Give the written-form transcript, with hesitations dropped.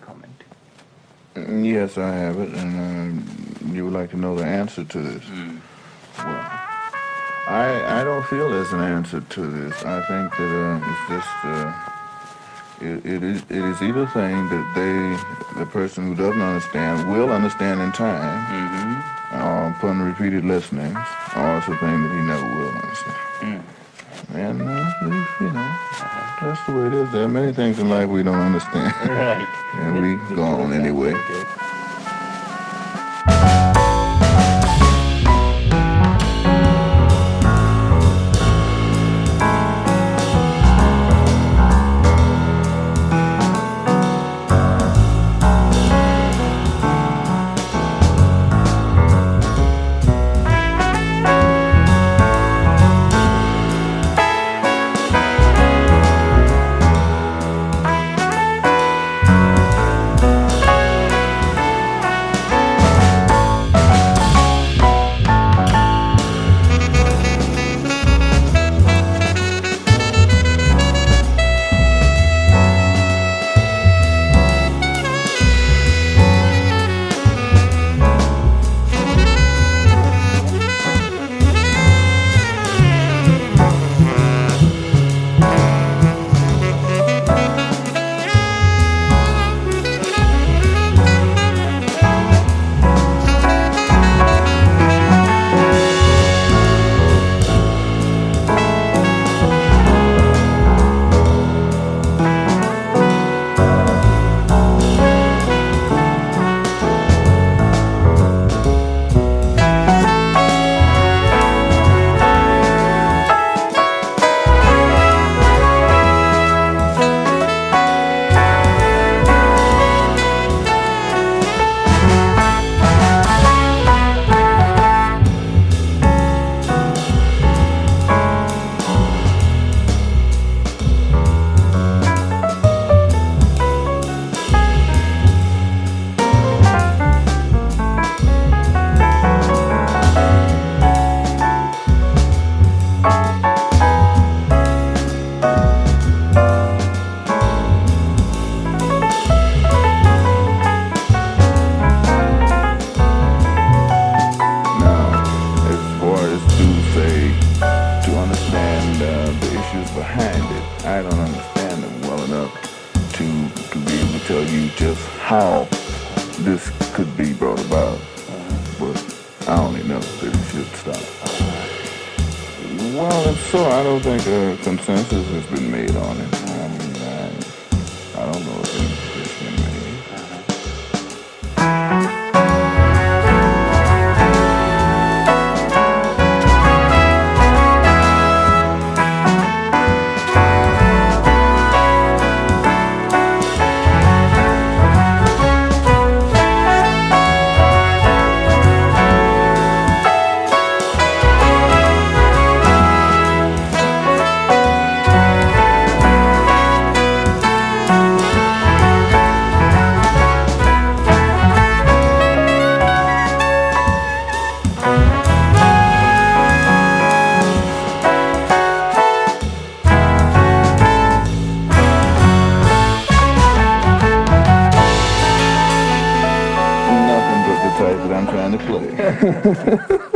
comment? Yes, I have it, and you would like to know the answer to this. Well, I don't feel there's an answer to this. I think that it's just it is either thing that the person who doesn't understand will understand in time, upon repeated listenings, or it's a thing that he never will understand. And that's the way it is. There are many things in life we don't understand, Right. and we go on anyway. How this could be brought about, but I only know that it should stop. Well, if so, I don't think a consensus has been made on it. I don't know if any has been made. That I'm trying to play.